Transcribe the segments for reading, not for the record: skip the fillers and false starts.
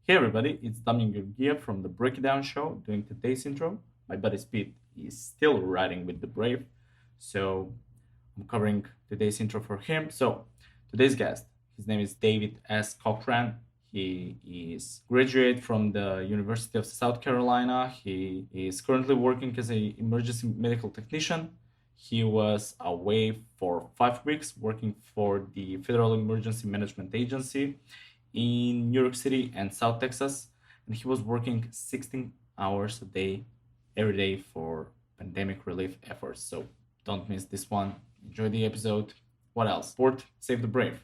Hey everybody, it's Damian Gurgia from the Break It Down Show doing today's intro. My buddy Speed is still riding with the Brave, so I'm covering today's intro for him. So today's guest, his name is David S. Cochran. He is graduate from the University of South Carolina. He is currently working as an emergency medical technician. He was away for 5 weeks working for the Federal Emergency Management Agency in New York City and South Texas, and he was working 16 hours a day, every day for pandemic relief efforts. So don't miss this one. Enjoy the episode. What else? Sport, Save the Brave.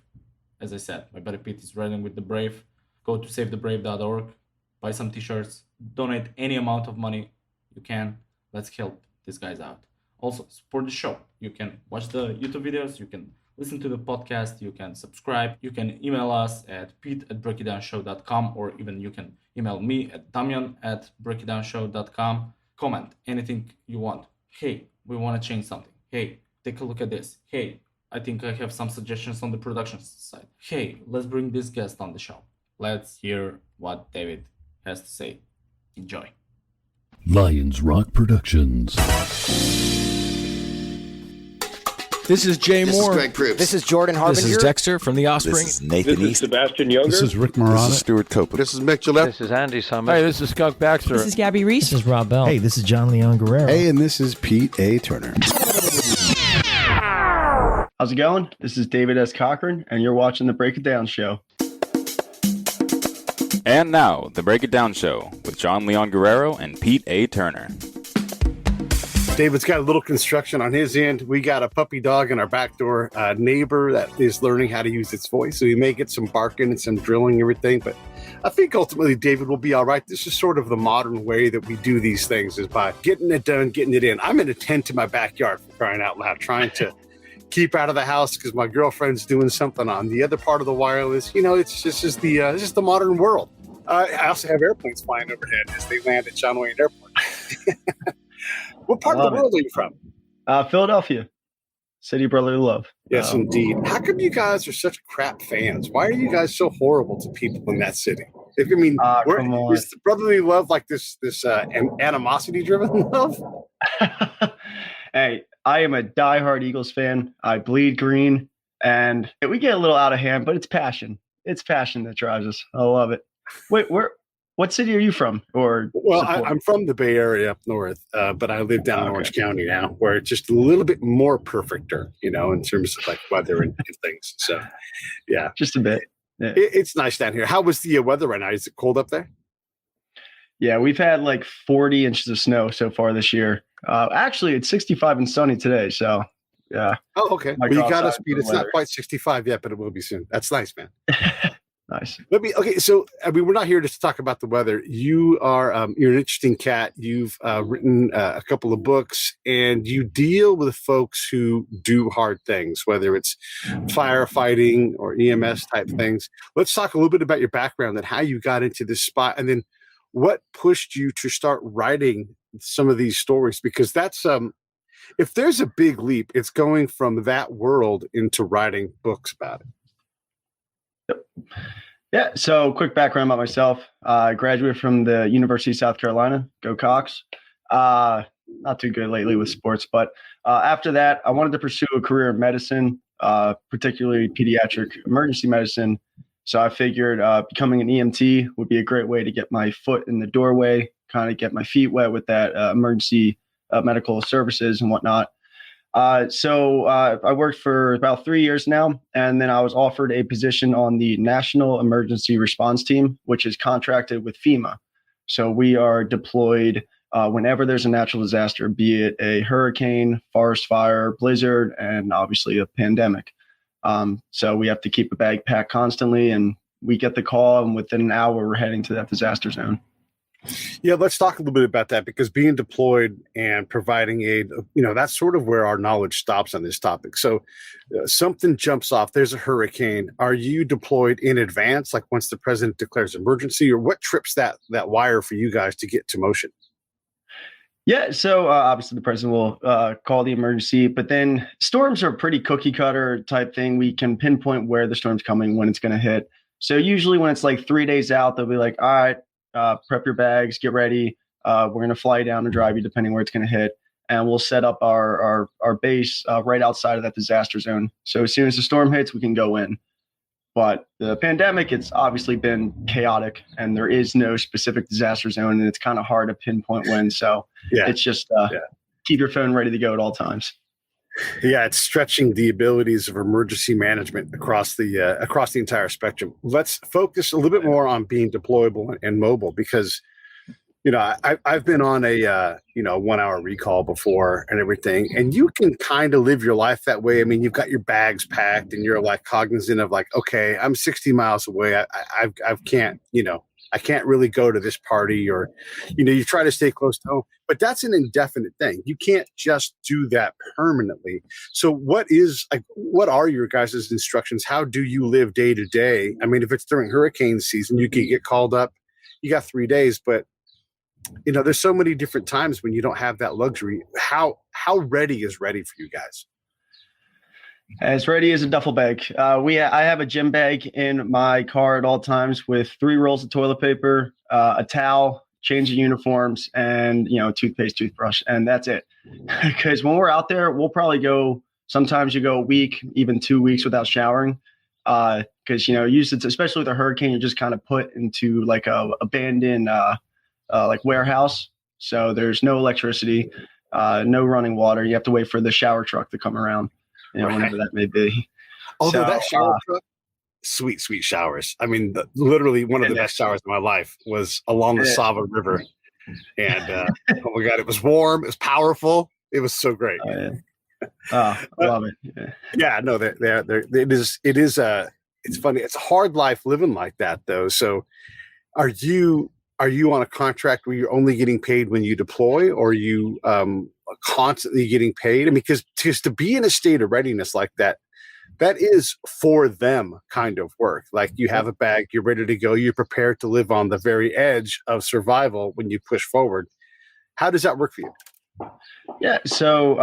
As I said, my buddy Pete is riding with the Brave. Go to savethebrave.org, buy some t-shirts, donate any amount of money you can. Let's help these guys out. Also, support the show. You can watch the YouTube videos, you can listen to the podcast, you can subscribe, you can email us at pete@breakitdownshow.com, or even you can email me at damian@breakitdownshow.com. Comment anything you want. Hey, we want to change something. Hey, take a look at this. Hey, I think I have some suggestions on the production side. Hey, let's bring this guest on the show. Let's hear what David has to say. Enjoy. Lions Rock Productions. This is Jay This Moore. is Greg Proops. This is Jordan Harbinger. This is Dexter from The Offspring. This is Nathan This is East. Sebastian Younger. This is Rick This Morana. is Stuart Copeland. This is Mick Gillette. This is Andy Summers. Hey, this is Skunk Baxter. This is Gabby Reese. This is Rob Bell. Hey, this is John Leon Guerrero. Hey, and this is Pete A. Turner. How's it going? This is David S. Cochran, and you're watching the Break It Down Show. And now, the Break It Down Show with John Leon Guerrero and Pete A. Turner. David's got a little construction on his end. We got a puppy dog in our back door, a neighbor that is learning how to use its voice. So we may get some barking and some drilling and everything. But I think ultimately David will be all right. This is sort of the modern way that we do these things, is by getting it done, getting it in. I'm in a tent in my backyard, for crying out loud, trying to keep out of the house because my girlfriend's doing something on the other part of the wireless. You know, it's just the modern world. I also have airplanes flying overhead as they land at John Wayne Airport. What part of the world are you from? Philadelphia, city of brotherly love. Yes, indeed. How come you guys are such crap fans? Why are you guys so horrible to people in that city? Is the brotherly love like this animosity-driven love? Hey, I am a diehard Eagles fan. I bleed green, and we get a little out of hand, but it's passion. It's passion that drives us. I love it. Wait, what city are you from? I'm from the Bay Area up north, but I live down in Orange County now, where it's just a little bit more perfecter, in terms of like weather and things. So, yeah, just a bit. Yeah. It's nice down here. How was the weather right now? Is it cold up there? Yeah, we've had like 40 inches of snow so far this year. Actually, it's 65 and sunny today. So, yeah. Oh, okay. Well, you got us, Pete. It's not quite 65 yet, but it will be soon. That's nice, man. Nice. So we're not here just to talk about the weather. You are you're an interesting cat. You've written a couple of books, and you deal with folks who do hard things, whether it's firefighting or EMS type things. Let's talk a little bit about your background and how you got into this spot, and then what pushed you to start writing some of these stories, because that's if there's a big leap, it's going from that world into writing books about it. Yep. Yeah. So quick background about myself. I graduated from the University of South Carolina. Go Cox. Not too good lately with sports, but after that, I wanted to pursue a career in medicine, particularly pediatric emergency medicine. So I figured becoming an EMT would be a great way to get my foot in the doorway, kind of get my feet wet with that emergency medical services and whatnot. So I worked for about 3 years now, and then I was offered a position on the National Emergency Response Team, which is contracted with FEMA. So we are deployed whenever there's a natural disaster, be it a hurricane, forest fire, blizzard, and obviously a pandemic. So we have to keep a bag packed constantly, and we get the call, and within an hour, we're heading to that disaster zone. Yeah, let's talk a little bit about that, because being deployed and providing aid, that's sort of where our knowledge stops on this topic. So something jumps off, there's a hurricane. Are you deployed in advance, like once the president declares emergency, or what trips that wire for you guys to get to motion? Yeah, so obviously the president will call the emergency, but then storms are a pretty cookie cutter type thing. We can pinpoint where the storm's coming, when it's going to hit. So usually when it's like 3 days out, they'll be like, all right, prep your bags, get ready. We're going to fly down and drive you depending where it's going to hit. And we'll set up our base right outside of that disaster zone. So as soon as the storm hits, we can go in. But the pandemic, it's obviously been chaotic, and there is no specific disaster zone, and it's kind of hard to pinpoint when. So it's just keep your phone ready to go at all times. Yeah, it's stretching the abilities of emergency management across the entire spectrum. Let's focus a little bit more on being deployable and mobile, because I've been on a 1 hour recall before and everything, and you can kind of live your life that way. I mean, you've got your bags packed and you're like cognizant of like, okay, I'm 60 miles away. I can't really go to this party, or, you try to stay close to home, but that's an indefinite thing. You can't just do that permanently. So what are your guys' instructions? How do you live day to day? I mean, if it's during hurricane season, you can get called up, you got 3 days, but there's so many different times when you don't have that luxury. How ready is ready for you guys? As ready as a duffel bag. I have a gym bag in my car at all times with 3 rolls of toilet paper, a towel, change of uniforms, and toothpaste, toothbrush, and that's it. Because when we're out there, we'll probably go. Sometimes you go a week, even 2 weeks without showering. Because usually, especially with a hurricane, you're just kind of put into like a abandoned like warehouse. So there's no electricity, no running water. You have to wait for the shower truck to come around. Whenever that may be. Although that shower truck, sweet showers. I mean, literally one of the best showers of my life was along the Sava River. And oh my God, it was warm. It was powerful. It was so great. I love it. Yeah, no, it's funny. It's a hard life living like that, though. So are you on a contract where you're only getting paid when you deploy, or are you constantly getting paid? I mean, because to be in a state of readiness like that is for them kind of work. Like, you have a bag, you're ready to go, you're prepared to live on the very edge of survival when you push forward. How does that work for you? Yeah. So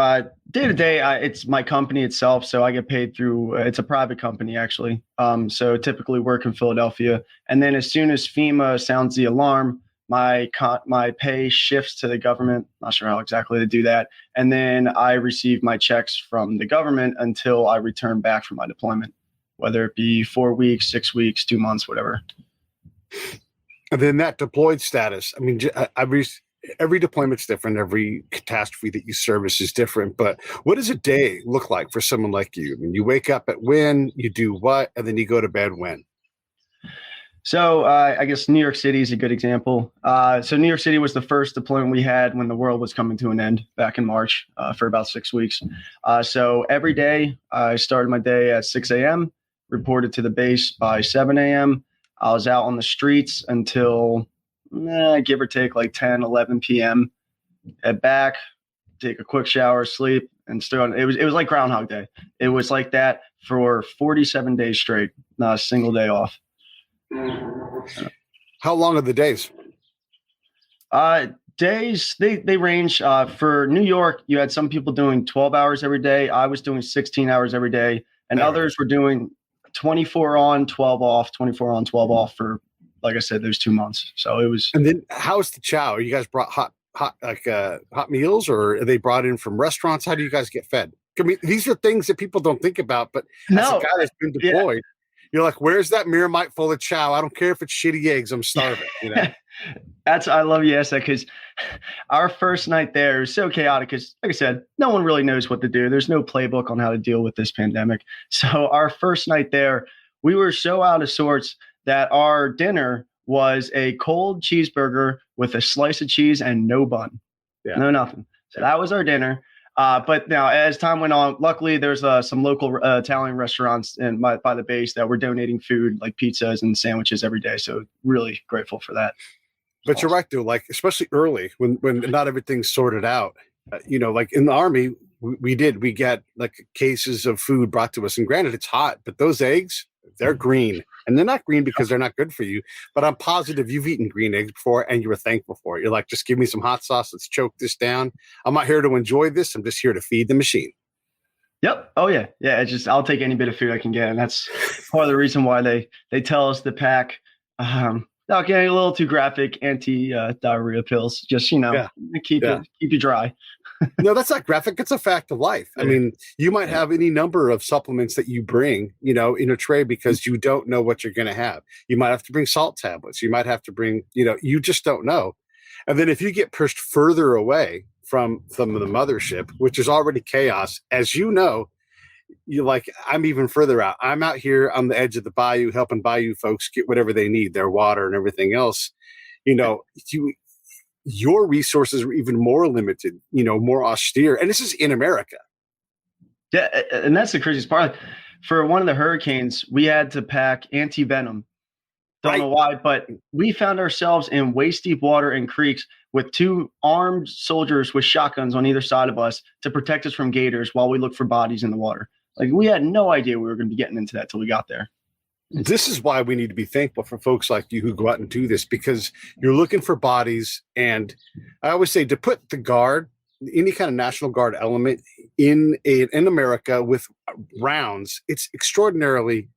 day to day, it's my company itself. So I get paid through, it's a private company actually. So typically work in Philadelphia. And then as soon as FEMA sounds the alarm, my pay shifts to the government. Not sure how exactly to do that. And then I receive my checks from the government until I return back from my deployment, whether it be 4 weeks, 6 weeks, 2 months, whatever. And then that deployed status, I mean, every deployment's different. Every catastrophe that you service is different. But what does a day look like for someone like you? I mean, you wake up at when, you do what, and then you go to bed when? So I guess New York City is a good example. So New York City was the first deployment we had when the world was coming to an end back in March for about 6 weeks. So every day I started my day at 6 a.m., reported to the base by 7 a.m. I was out on the streets until give or take like 10, 11 p.m. Head back, take a quick shower, sleep, and start. It was like Groundhog Day. It was like that for 47 days straight, not a single day off. How long are the days? Days, they range. For New York, you had some people doing 12 hours every day. I was doing 16 hours every day, and others were doing 24 on, 12 off, 24 on, 12 off for, like I said, those 2 months. So it was. And then how's the chow? Are you guys brought hot meals, or are they brought in from restaurants? How do you guys get fed? I mean, these are things that people don't think about, but as a guy that's been deployed, you're like, where's that Miramite full of chow? I don't care if it's shitty eggs. I'm starving. I love you asked that, because our first night there was so chaotic because, like I said, no one really knows what to do. There's no playbook on how to deal with this pandemic. So our first night there, we were so out of sorts that our dinner was a cold cheeseburger with a slice of cheese and no bun. No nothing. So that was our dinner. But now, as time went on, luckily there's some local Italian restaurants by the base that were donating food like pizzas and sandwiches every day. So really grateful for that. But you're right, though. Like, especially early when not everything's sorted out. Like in the Army, we get like cases of food brought to us. And granted, it's hot, but those eggs, they're green. And they're not green because they're not good for you. But I'm positive you've eaten green eggs before and you were thankful for it. You're like, just give me some hot sauce. Let's choke this down. I'm not here to enjoy this. I'm just here to feed the machine. Yep. Oh yeah. Yeah. It's just I'll take any bit of food I can get, and that's part of the reason why they tell us to pack. Not getting a little too graphic, anti diarrhea pills. Just Yeah. keep Yeah. keep you dry. No, that's not graphic. It's a fact of life. I mean, you might have any number of supplements that you bring, in a tray because you don't know what you're going to have. You might have to bring salt tablets. You might have to bring, you just don't know. And then if you get pushed further away from the mothership, which is already chaos, as you know, I'm even further out. I'm out here on the edge of the bayou helping bayou folks get whatever they need, their water and everything else. Your resources are even more limited, more austere. And this is in America. Yeah, and that's the craziest part. For one of the hurricanes, we had to pack anti-venom. Don't know why, but we found ourselves in waist-deep water and creeks with 2 armed soldiers with shotguns on either side of us to protect us from gators while we looked for bodies in the water. Like, we had no idea we were going to be getting into that till we got there. This is why we need to be thankful for folks like you who go out and do this, because you're looking for bodies. And I always say to put the Guard, any kind of National Guard element in America with rounds, it's extraordinarily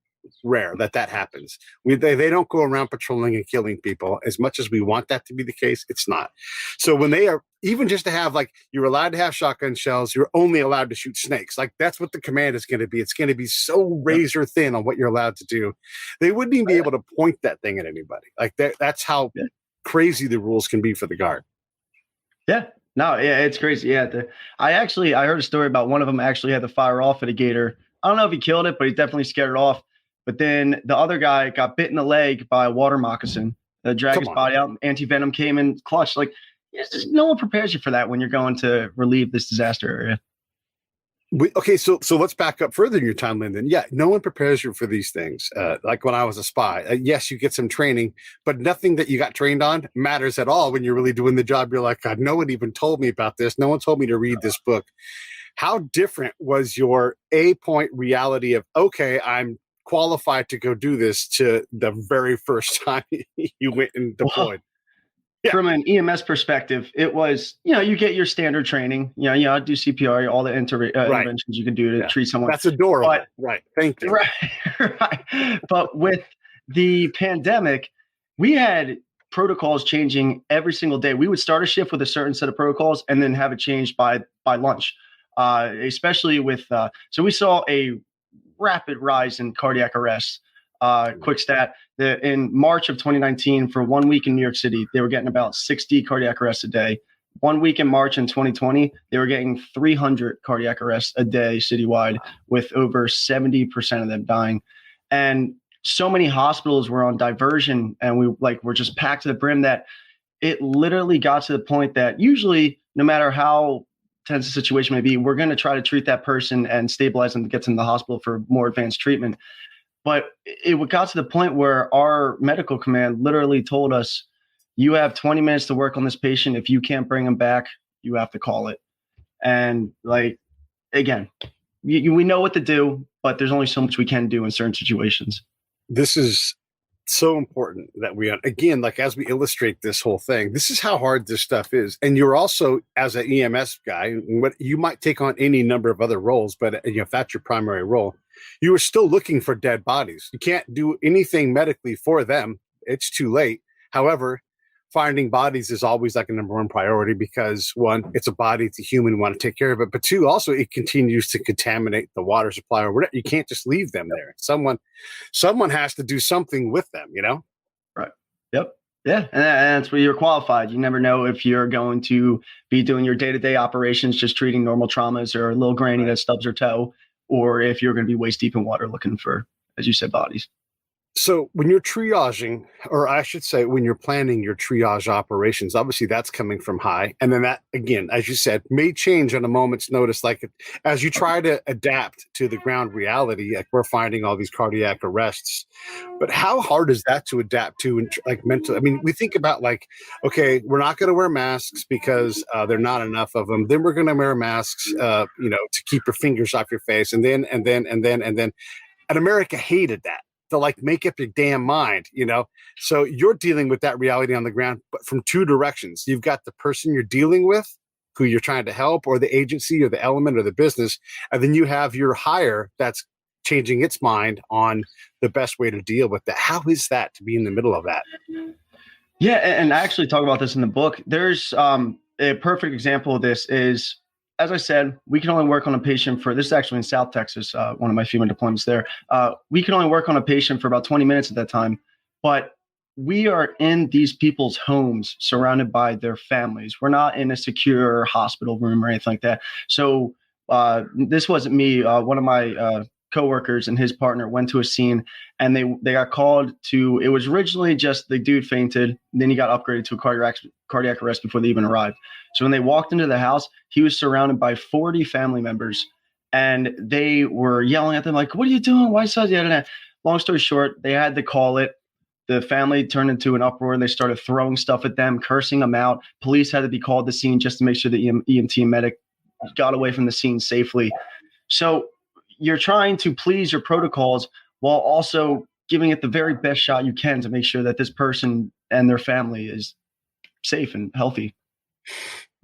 rare that happens. They don't go around patrolling and killing people as much as we want that to be the case. It's not. So when they are, even just to have, like, you're allowed to have shotgun shells, you're only allowed to shoot snakes. Like, that's what the command is going to be. It's going to be so razor thin on what you're allowed to do. They wouldn't even be able to point that thing at anybody. Like, that's how crazy the rules can be for the Guard. Yeah. No, yeah, it's crazy. Yeah. I heard a story about one of them actually had to fire off at a gator. I don't know if he killed it, but he definitely scared it off. But then the other guy got bit in the leg by a water moccasin. Dragged his body out. Anti-venom came in clutch. Like, no one prepares you for that when you're going to relieve this disaster area. Okay, so let's back up further in your time, Lyndon. Yeah, no one prepares you for these things. Like when I was a spy, yes, you get some training, but nothing that you got trained on matters at all when you're really doing the job. You're like, God, no one even told me about this. No one told me to read this book. How different was your A-point reality of, okay, I'm qualified to go do this, to the very first time you went and deployed? From an EMS perspective, it was, you get your standard training, I do CPR, all the interventions you can do to treat someone. That's adorable. Right. Thank you. Right. But with the pandemic, we had protocols changing every single day. We would start a shift with a certain set of protocols and then have it changed by lunch. Especially with, so we saw a rapid rise in cardiac arrests. Quick stat, in March of 2019, for 1 week in New York City, they were getting about 60 cardiac arrests a day. 1 week in March in 2020, they were getting 300 cardiac arrests a day citywide, with over 70% of them dying. And so many hospitals were on diversion, and we're just packed to the brim that it literally got to the point that usually, no matter how tense the situation may be, we're going to try to treat that person and stabilize them to get them to the hospital for more advanced treatment. But it got to the point where our medical command literally told us, you have 20 minutes to work on this patient. If you can't bring him back, you have to call it. And again, we know what to do, but there's only so much we can do in certain situations. This is so important that again, like, as we illustrate this whole thing, this is how hard this stuff is. And you're also, as an EMS guy, what you might take on any number of other roles, but if that's your primary role, you are still looking for dead bodies. You can't do anything medically for them. It's too late. However, finding bodies is always like a number one priority, because one, it's a body, it's a human, we want to take care of it. But two, also it continues to contaminate the water supply or whatever. You can't just leave them there. Someone has to do something with them, Right. Yep. Yeah. And that's where you're qualified. You never know if you're going to be doing your day-to-day operations, just treating normal traumas or a little granny that stubs her toe, or if you're going to be waist deep in water looking for, as you said, bodies. So when you're triaging, or I should say, when you're planning your triage operations, obviously that's coming from high. And then that, again, as you said, may change on a moment's notice. Like, as you try to adapt to the ground reality, like we're finding all these cardiac arrests. But how hard is that to adapt to, and like mentally? I mean, we think about like, okay, we're not going to wear masks because there are not enough of them. Then we're going to wear masks, to keep your fingers off your face. And then. And America hated that. To like make up your damn mind, So you're dealing with that reality on the ground, but from two directions. You've got the person you're dealing with, who you're trying to help, or the agency or the element or the business. And then you have your hire that's changing its mind on the best way to deal with that. How is that to be in the middle of that? Yeah, and I actually talk about this in the book. There's a perfect example of this is, as I said, we can only work on a patient for, this is actually in South Texas, one of my FEMA deployments there. We can only work on a patient for about 20 minutes at that time, but we are in these people's homes surrounded by their families. We're not in a secure hospital room or anything like that. So this wasn't me. One of my coworkers and his partner went to a scene, and they got called to, it was originally just the dude fainted, then he got upgraded to a cardiac arrest before they even arrived. So when they walked into the house, he was surrounded by 40 family members, and they were yelling at them like, "What are you doing? Why so?" Long story short, they had to call it. The family turned into an uproar, and they started throwing stuff at them, cursing them out. Police had to be called to the scene just to make sure the EMT medic got away from the scene safely. So you're trying to please your protocols while also giving it the very best shot you can to make sure that this person and their family is safe and healthy.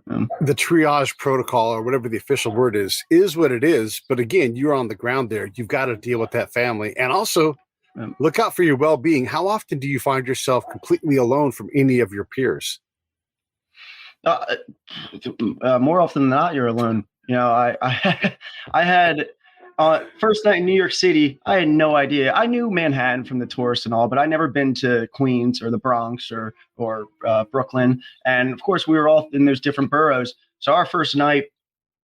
The triage protocol, or whatever the official word is what it is. But again, you're on the ground there. You've got to deal with that family, and also look out for your well-being. How often do you find yourself completely alone from any of your peers? More often than not, you're alone. I had first night in New York City, I had no idea. I knew Manhattan from the tourists and all, but I'd never been to Queens or the Bronx or Brooklyn. And of course, we were all in those different boroughs. So our first night,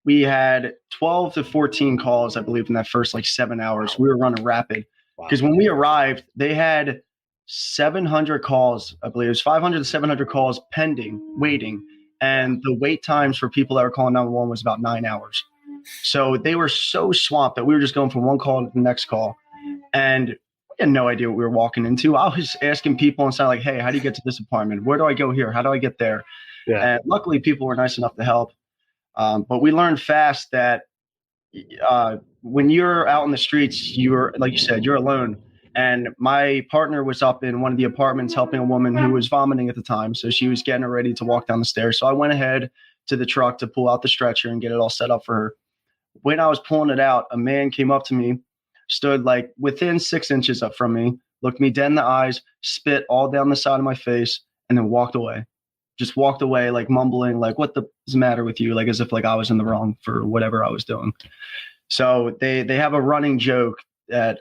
we had 12 to 14 calls, I believe, in that first 7 hours. We were running rapid because when we arrived, they had 700 calls. I believe it was 500 to 700 calls pending, waiting. And the wait times for people that were calling 911 was about 9 hours. So they were so swamped that we were just going from one call to the next call. And we had no idea what we were walking into. I was asking people inside, like, "Hey, how do you get to this apartment? Where do I go here? How do I get there?" Yeah. And luckily, people were nice enough to help. But we learned fast that when you're out in the streets, you're, like you said, you're alone. And my partner was up in one of the apartments helping a woman who was vomiting at the time. So she was getting her ready to walk down the stairs. So I went ahead to the truck to pull out the stretcher and get it all set up for her. When I was pulling it out, a man came up to me, stood within 6 inches up from me, looked me dead in the eyes, spit all down the side of my face, and then walked away. Just walked away, mumbling, "What the is the matter with you?" As if I was in the wrong for whatever I was doing. So they have a running joke that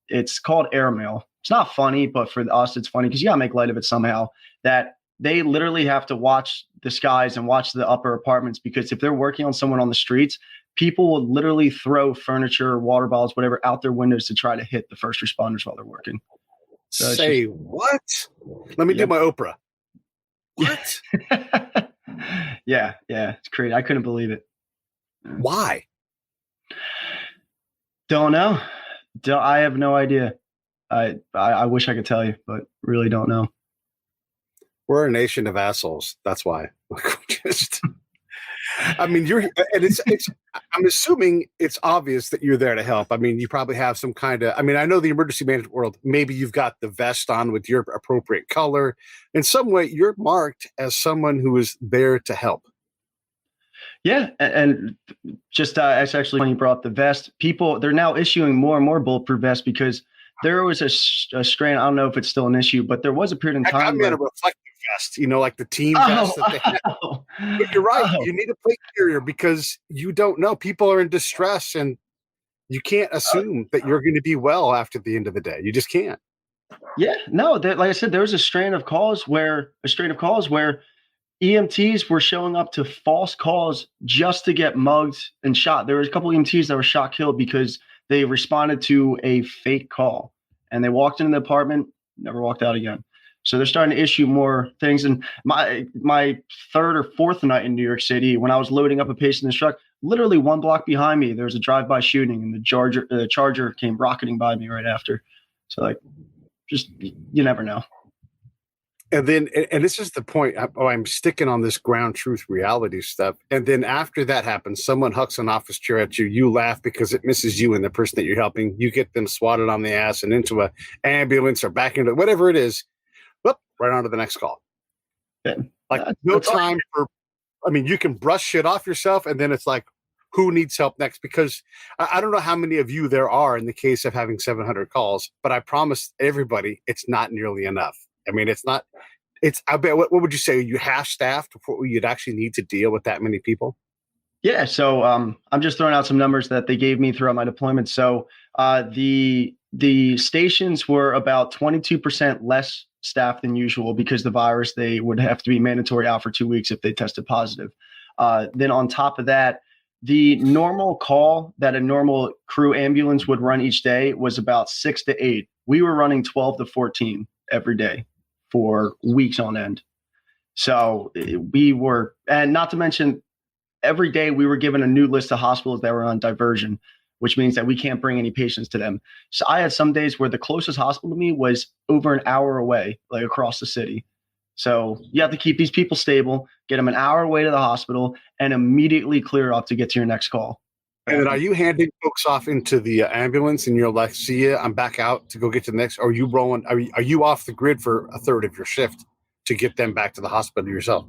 it's called airmail. It's not funny, but for us, it's funny because you got to make light of it somehow, that they literally have to watch the skies and watch the upper apartments, because if they're working on someone on the streets, people will literally throw furniture, water bottles, whatever, out their windows to try to hit the first responders while they're working. So Say what? Let me do my Oprah. What? Yeah. It's crazy. I couldn't believe it. Why? Don't know. I have no idea. I wish I could tell you, but really don't know. We're a nation of assholes. That's why. I mean, I'm assuming it's obvious that you're there to help. I mean, you probably have some kind of, I know the emergency management world, maybe you've got the vest on with your appropriate color. In some way, you're marked as someone who is there to help. Yeah. And just, it's actually when you brought up the vest, they're now issuing more and more bulletproof vests, because there was a strain. I don't know if it's still an issue, but there was a period in time. I'm in a reflective vest, like the team vest that they have. But you're right. You need a plate carrier because you don't know. People are in distress, and you can't assume that you're going to be well after the end of the day. You just can't. Yeah, no. Like I said, there was a strain of calls where EMTs were showing up to false calls just to get mugged and shot. There was a couple of EMTs that were shot, killed because they responded to a fake call, and they walked into the apartment, never walked out again. So they're starting to issue more things. And my third or fourth night in New York City, when I was loading up a patient in the truck, literally 1 block behind me, there was a drive-by shooting, and the Charger came rocketing by me right after. So just, you never know. And then, and this is the point, I'm sticking on this ground truth reality stuff. And then after that happens, someone hucks an office chair at you, you laugh because it misses you and the person that you're helping. You get them swatted on the ass and into an ambulance or back into whatever it is. Whoop, right on to the next call. Yeah. No time for I mean, you can brush shit off yourself, and then it's like, who needs help next? Because I don't know how many of you there are in the case of having 700 calls, but I promise everybody it's not nearly enough. I mean, it's not. It's. I bet. What would you say? Are you half staffed before you'd actually need to deal with that many people? Yeah, so I'm just throwing out some numbers that they gave me throughout my deployment. So the stations were about 22% less staffed than usual because the virus, they would have to be mandatory out for 2 weeks if they tested positive. Then on top of that, the normal call that a normal crew ambulance would run each day was about 6 to 8. We were running 12 to 14 every day for weeks on end. So we were, and not to mention, every day we were given a new list of hospitals that were on diversion, which means that we can't bring any patients to them. So I had some days where the closest hospital to me was over an hour away, like across the city. So you have to keep these people stable, get them an hour away to the hospital, and immediately clear up to get to your next call. And then are you handing folks off into the ambulance and you're like, see ya, I'm back out to go get to the next, or are you rolling, are you off the grid for a third of your shift to get them back to the hospital yourself?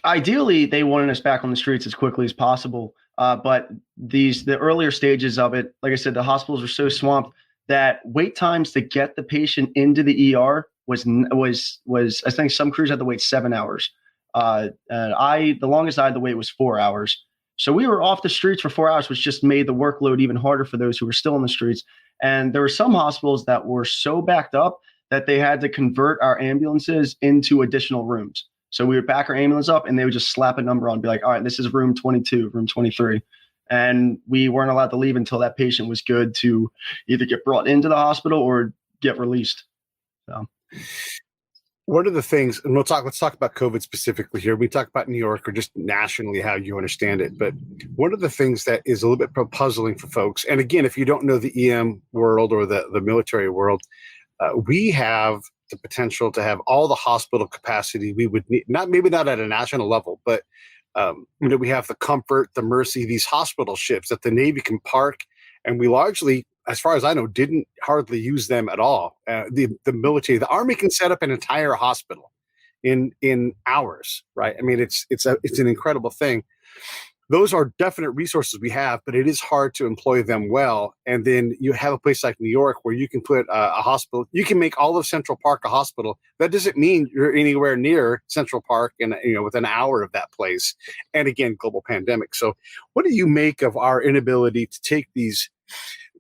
Ideally, they wanted us back on the streets as quickly as possible. But the earlier stages of it, like I said, the hospitals were so swamped that wait times to get the patient into the ER was I think some crews had to wait 7 hours. And the longest I had to wait was 4 hours. So we were off the streets for 4 hours, which just made the workload even harder for those who were still in the streets. And there were some hospitals that were so backed up that they had to convert our ambulances into additional rooms. So we would back our ambulance up and they would just slap a number on and be like, all right, this is room 22, room 23. And we weren't allowed to leave until that patient was good to either get brought into the hospital or get released. So. One of the things, and let's talk about COVID specifically here. We talk about New York or just nationally how you understand it. But one of the things that is a little bit puzzling for folks, and again, if you don't know the EM world or the military world, we have the potential to have all the hospital capacity we would need, maybe not at a national level, but we have the Comfort, the Mercy, these hospital ships that the Navy can park, and we largely, as far as I know, didn't hardly use them at all. The military, the Army can set up an entire hospital in hours, right? I mean, it's an incredible thing. Those are definite resources we have, but it is hard to employ them well. And then you have a place like New York where you can put a hospital. You can make all of Central Park a hospital. That doesn't mean you're anywhere near Central Park and within an hour of that place. And again, global pandemic. So what do you make of our inability to take these?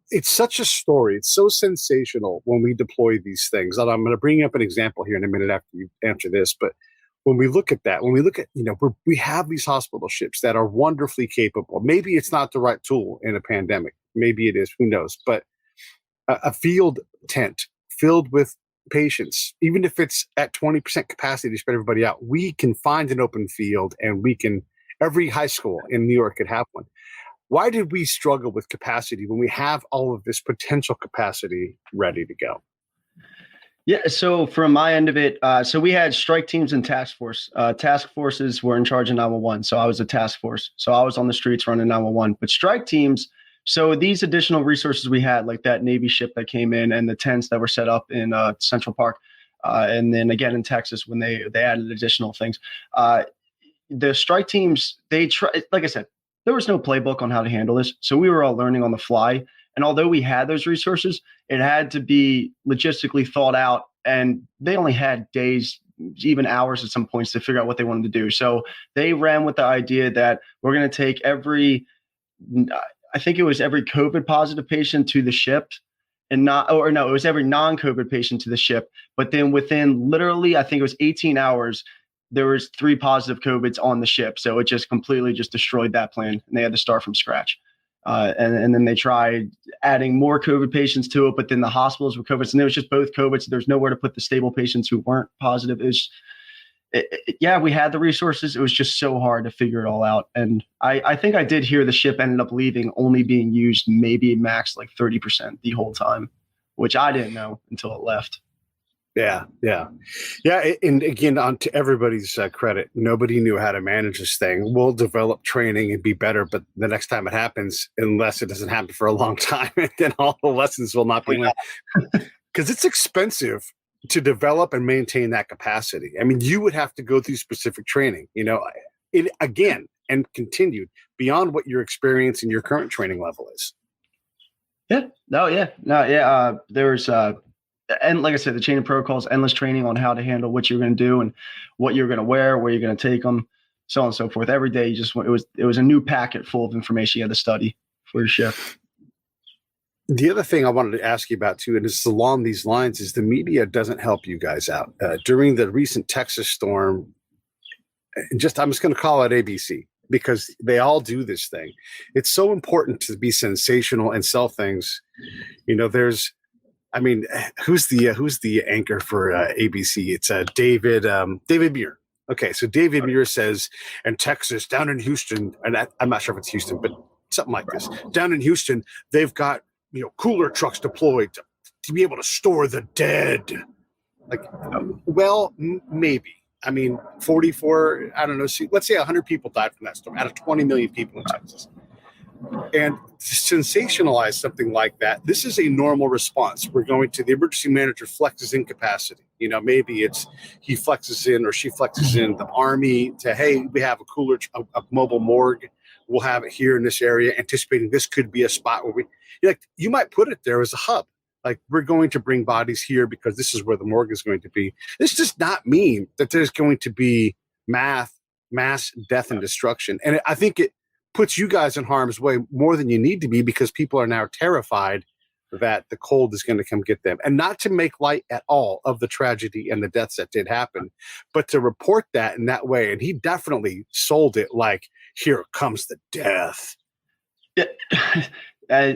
It's such a story. It's so sensational when we deploy these things. And I'm going to bring up an example here in a minute after you answer this, but when we look at that, we have these hospital ships that are wonderfully capable. Maybe it's not the right tool in a pandemic. Maybe it is, who knows? But a field tent filled with patients, even if it's at 20% capacity to spread everybody out, we can find an open field and every high school in New York could have one. Why did we struggle with capacity when we have all of this potential capacity ready to go? Yeah, so from my end of it, so we had strike teams and task force. Task forces were in charge of 911, so I was a task force. So I was on the streets running 911. But strike teams, so these additional resources we had, like that Navy ship that came in and the tents that were set up in Central Park, and then again in Texas when they added additional things. The strike teams, like I said, there was no playbook on how to handle this, so we were all learning on the fly. And although we had those resources, it had to be logistically thought out, and they only had days, even hours at some points to figure out what they wanted to do. So they ran with the idea that we're going to take every COVID positive patient to the ship it was every non-COVID patient to the ship. But then within literally, I think it was 18 hours, there was 3 positive COVIDs on the ship. So it just completely destroyed that plan, and they had to start from scratch. And then they tried adding more COVID patients to it, but then the hospitals were COVID, and it was just both COVID. So there's nowhere to put the stable patients who weren't positive. We had the resources. It was just so hard to figure it all out. And I think I did hear the ship ended up leaving, only being used maybe max like 30% the whole time, which I didn't know until it left. Yeah. And again, on to everybody's credit, nobody knew how to manage this thing. We'll develop training and be better, but the next time it happens, unless it doesn't happen for a long time, then all the lessons will not be learned. Because it's expensive to develop and maintain that capacity. I mean, you would have to go through specific training. it again and continued beyond what your experience and your current training level is. Yeah. No, yeah. No, yeah. There's and like I said, the chain of protocols, endless training on how to handle what you're going to do and what you're going to wear, where you're going to take them, so on and so forth. Every day, it was a new packet full of information you had to study for your shift. The other thing I wanted to ask you about too, and it's along these lines, is the media doesn't help you guys out. During the recent Texas storm, I'm just going to call it ABC because they all do this thing. It's so important to be sensational and sell things. You know, who's the anchor for ABC? It's David Muir. Okay, so David Muir says, in Texas, down in Houston, and I'm not sure if it's Houston, but something like this. Down in Houston, they've got cooler trucks deployed to be able to store the dead. Like, well, maybe. I mean, 44, I don't know, let's say 100 people died from that storm out of 20 million people in Texas. And to sensationalize something like that, this is a normal response. We're going to the emergency manager flexes in capacity. Maybe it's he flexes in or she flexes in the Army to, hey, we have a mobile morgue. We'll have it here in this area, anticipating this could be a spot where you might put it there as a hub. Like, we're going to bring bodies here because this is where the morgue is going to be. This does not mean that there's going to be mass death and destruction. And I think it puts you guys in harm's way more than you need to be because people are now terrified that the cold is going to come get them. And not to make light at all of the tragedy and the deaths that did happen, but to report that in that way. And he definitely sold it like, here comes the death. Yeah.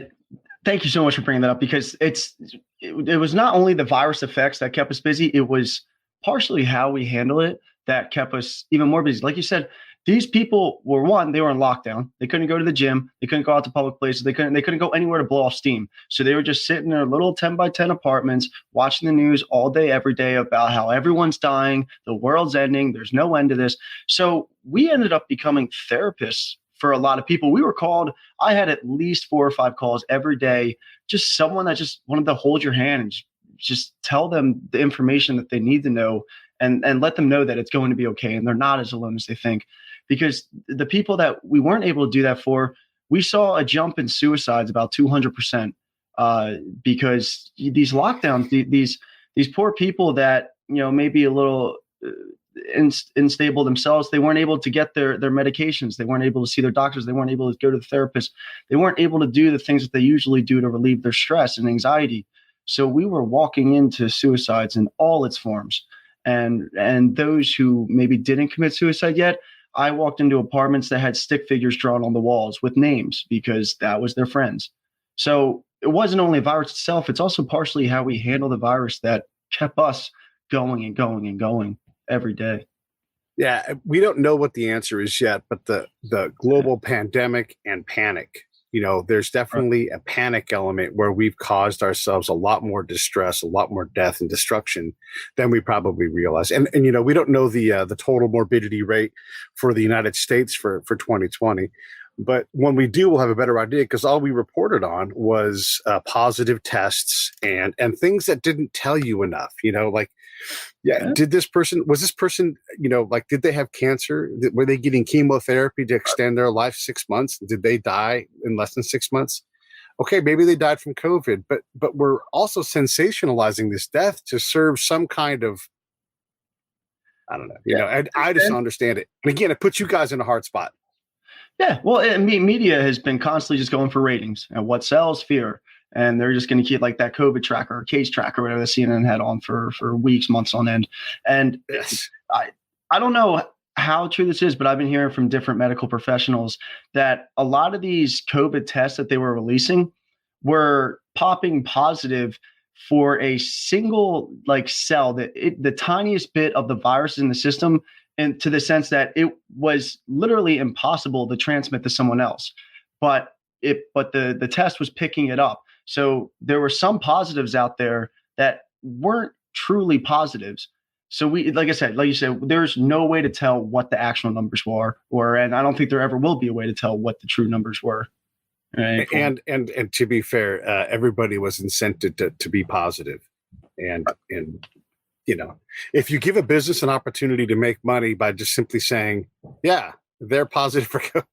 Thank you so much for bringing that up because it was not only the virus effects that kept us busy, it was partially how we handled it that kept us even more busy. Like you said, these people were they were in lockdown. They couldn't go to the gym. They couldn't go out to public places. They couldn't go anywhere to blow off steam. So they were just sitting in their little 10 by 10 apartments, watching the news all day, every day about how everyone's dying. The world's ending. There's no end to this. So we ended up becoming therapists for a lot of people. We were called. I had at least 4 or 5 calls every day. Just someone that just wanted to hold your hand and just tell them the information that they need to know and let them know that it's going to be okay. And they're not as alone as they think. Because the people that we weren't able to do that for, we saw a jump in suicides about 200%. Because these lockdowns, these poor people that maybe a little unstable themselves, they weren't able to get their medications. They weren't able to see their doctors. They weren't able to go to the therapist. They weren't able to do the things that they usually do to relieve their stress and anxiety. So we were walking into suicides in all its forms. And those who maybe didn't commit suicide yet, I walked into apartments that had stick figures drawn on the walls with names because that was their friends. So it wasn't only a virus itself, it's also partially how we handle the virus that kept us going and going and going every day. Yeah, we don't know what the answer is yet, but the global pandemic and panic, there's definitely a panic element where we've caused ourselves a lot more distress, a lot more death and destruction than we probably realize. And we don't know the total morbidity rate for the United States for 2020. But when we do, we'll have a better idea because all we reported on was positive tests and things that didn't tell you enough, did this person, did they have cancer? Were they getting chemotherapy to extend their life 6 months? Did they die in less than 6 months? Okay, maybe they died from COVID, but we're also sensationalizing this death to serve some kind of, I don't know, I just don't understand it. And again, it puts you guys in a hard spot. Yeah, well, media has been constantly just going for ratings and what sells, fear. And they're just going to keep like that COVID tracker or case tracker, whatever the CNN had on for weeks, months on end. And yes. I don't know how true this is, but I've been hearing from different medical professionals that a lot of these COVID tests that they were releasing were popping positive for a single cell, the tiniest bit of the virus in the system, and to the sense that it was literally impossible to transmit to someone else. But the test was picking it up. So there were some positives out there that weren't truly positives. So like you said, there's no way to tell what the actual numbers were, and I don't think there ever will be a way to tell what the true numbers were. Right? And to be fair, everybody was incented to be positive, and if you give a business an opportunity to make money by just simply saying, yeah, they're positive for COVID.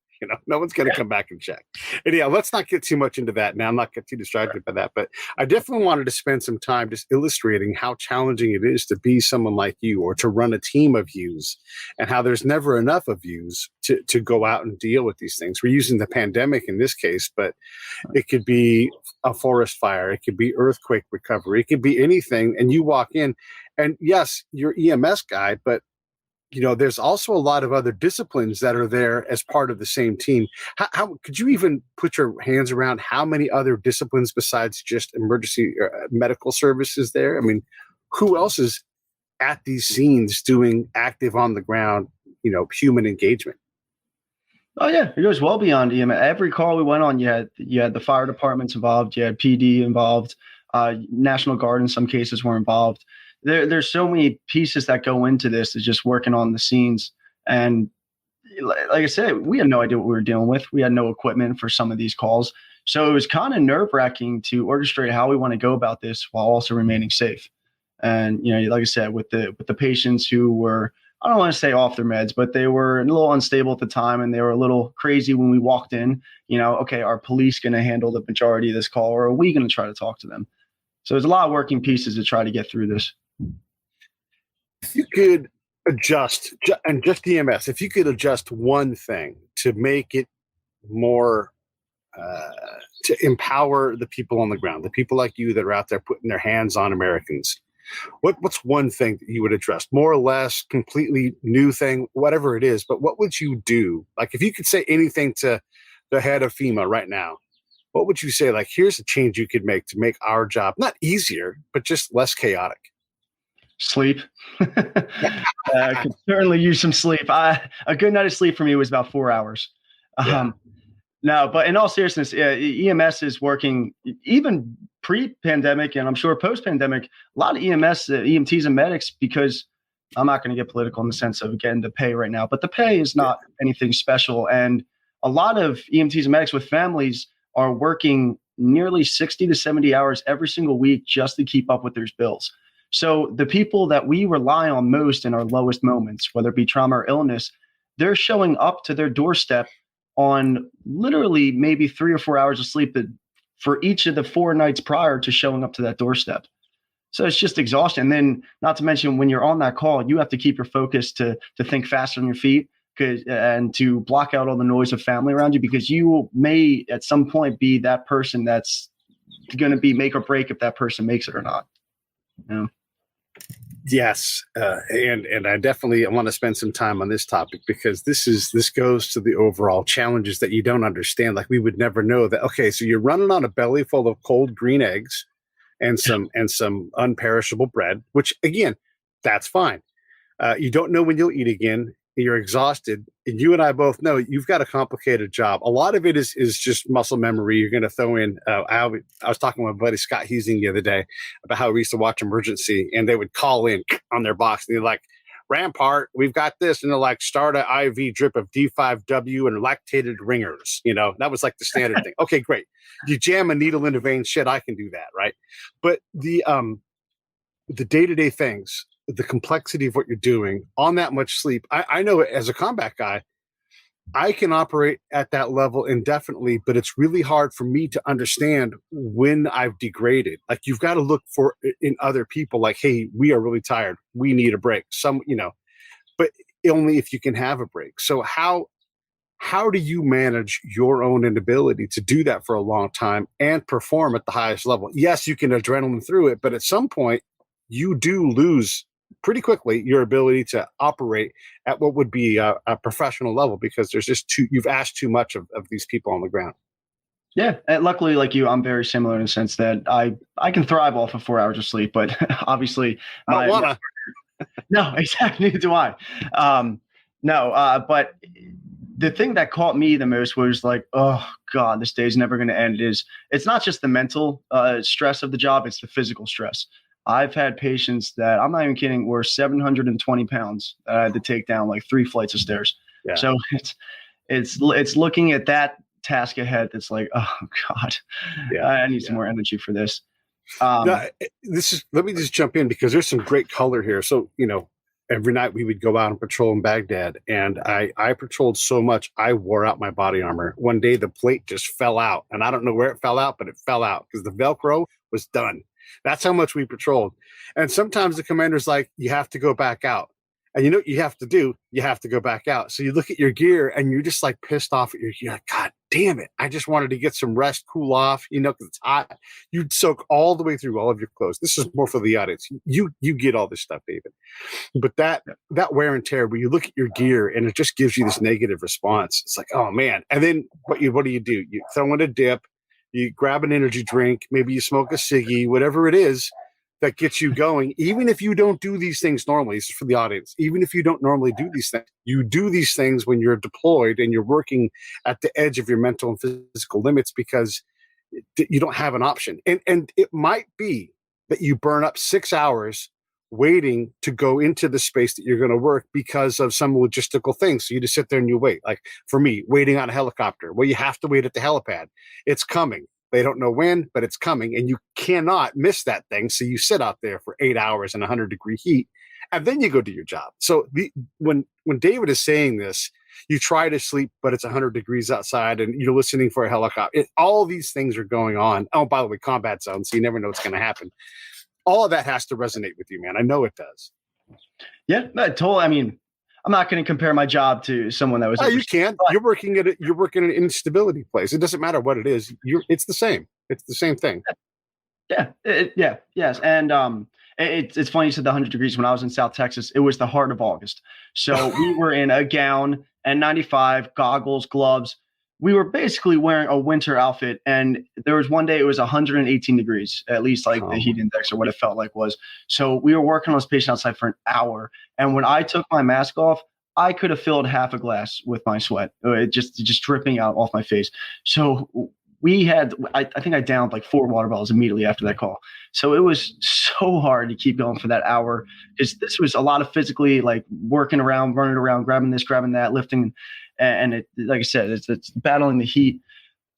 No one's going to come back and check. And yeah, let's not get too much into that now. I'm not get too distracted by that, but I definitely wanted to spend some time just illustrating how challenging it is to be someone like you or to run a team of yous, and how there's never enough of yous to go out and deal with these things. We're using the pandemic in this case, but it could be a forest fire. It could be earthquake recovery. It could be anything. And you walk in and yes, you're EMS guy, but there's also a lot of other disciplines that are there as part of the same team. How could you even put your hands around how many other disciplines besides just emergency medical services there? I mean, who else is at these scenes doing active on the ground, human engagement? Oh yeah, it goes well beyond EMS. Every call we went on, you had the fire departments involved, you had PD involved, National Guard in some cases were involved. There's so many pieces that go into this, is just working on the scenes. And like I said, we had no idea what we were dealing with. We had no equipment for some of these calls. So it was kind of nerve-wracking to orchestrate how we want to go about this while also remaining safe. And, like I said, with the patients who were, I don't want to say off their meds, but they were a little unstable at the time and they were a little crazy when we walked in, okay, are police going to handle the majority of this call, or are we going to try to talk to them? So there's a lot of working pieces to try to get through this. If you could adjust, and just EMS, if you could adjust one thing to make it more, to empower the people on the ground, the people like you that are out there putting their hands on Americans, what's one thing that you would address? More or less, completely new thing, whatever it is, but what would you do? Like if you could say anything to the head of FEMA right now, what would you say? Like, here's a change you could make to make our job not easier, but just less chaotic. Sleep. I could certainly use some sleep. A good night of sleep for me was about 4 hours. No, but in all seriousness, EMS is working even pre-pandemic, and I'm sure post-pandemic, a lot of EMTs and medics, because I'm not going to get political in the sense of getting the pay right now, but the pay is not anything special. And a lot of EMTs and medics with families are working nearly 60 to 70 hours every single week just to keep up with their bills. So the people that we rely on most in our lowest moments, whether it be trauma or illness, they're showing up to their doorstep on literally maybe 3 or 4 hours of sleep for each of the 4 nights prior to showing up to that doorstep. So it's just exhaustion. And then not to mention when you're on that call, you have to keep your focus to think fast on your feet and to block out all the noise of family around you, because you may at some point be that person that's going to be make or break if that person makes it or not. Yes, and I definitely want to spend some time on this topic, because this goes to the overall challenges that you don't understand. Like, we would never know that. Okay, so you're running on a belly full of cold green eggs and some unperishable bread, which again, that's fine. You don't know when you'll eat again. You're exhausted, and you and I both know you've got a complicated job. A lot of it is just muscle memory. You're going to throw in. I was talking with my buddy Scott Husing the other day about how we used to watch Emergency, and they would call in on their box, and they're like, "Rampart, we've got this," and they're like, "Start an IV drip of D5W and lactated ringers." That was like the standard thing. Okay, great. You jam a needle into vein, shit, I can do that, right? But the day-to-day things, the complexity of what you're doing on that much sleep. I know as a combat guy, I can operate at that level indefinitely, but it's really hard for me to understand when I've degraded. Like, you've got to look for in other people, like, hey, we are really tired. We need a break. But only if you can have a break. So how do you manage your own inability to do that for a long time and perform at the highest level? Yes, you can adrenaline through it, but at some point you do lose pretty quickly your ability to operate at what would be a professional level, because there's just you've asked too much of these people on the ground. Yeah. And luckily, like you, I'm very similar in the sense that I can thrive off of 4 hours of sleep, but obviously I don't wanna. No, exactly. Neither do I. But the thing that caught me the most was like, oh God, this day's never going to end. It's not just the mental stress of the job. It's the physical stress. I've had patients that, I'm not even kidding, were 720 pounds that I had to take down like 3 flights of stairs. Yeah. So it's looking at that task ahead that's like, oh God, I need some more energy for this. Let me just jump in, because there's some great color here. So, every night we would go out and patrol in Baghdad. And I patrolled so much, I wore out my body armor. One day the plate just fell out. And I don't know where it fell out, but it fell out because the Velcro was done. That's how much we patrolled. And sometimes the commander's like, you have to go back out. And you know what you have to do? You have to go back out. So you look at your gear and you're just like pissed off at your gear. Like, God damn it. I just wanted to get some rest, cool off, because it's hot. You'd soak all the way through all of your clothes. This is more for the audience. You get all this stuff, David. But that wear and tear, where you look at your gear and it just gives you this negative response. It's like, oh man. And then what do? You throw in a dip, you grab an energy drink, maybe you smoke a ciggy, whatever it is that gets you going. Even if you don't do these things normally, this is for the audience, even if you don't normally do these things, you do these things when you're deployed and you're working at the edge of your mental and physical limits because you don't have an option. And it might be that you burn up 6 hours waiting to go into the space that you're going to work because of some logistical things. So you just sit there and you wait. Like for me, waiting on a helicopter. Well, you have to wait at the helipad. It's coming. They don't know when, but it's coming, and you cannot miss that thing. So you sit out there for 8 hours in 100-degree heat, and then you go do your job. So when David is saying this, you try to sleep, but it's 100 degrees outside, and you're listening for a helicopter. All these things are going on. Oh, by the way, combat zone, so you never know what's going to happen. All of that has to resonate with you, man. I know it does. Yeah, totally. I mean, I'm not going to compare my job to someone that was. Oh, you can. You're working at an instability place. It doesn't matter what it is. It's the same. It's the same thing. Yeah. Yes. And it's funny you said the 100 degrees. When I was in South Texas, it was the heart of August. So we were in a gown, N95, goggles, gloves. We were basically wearing a winter outfit. And there was one day it was 118 degrees, at least like the heat index or what it felt like was. So we were working on this patient outside for an hour. And when I took my mask off, I could have filled half a glass with my sweat, it just dripping out off my face. So we had, I think I downed like 4 water bottles immediately after that call. So it was so hard to keep going for that hour because this was a lot of physically like working around, running around, grabbing this, grabbing that, lifting. And it, like I said, it's battling the heat.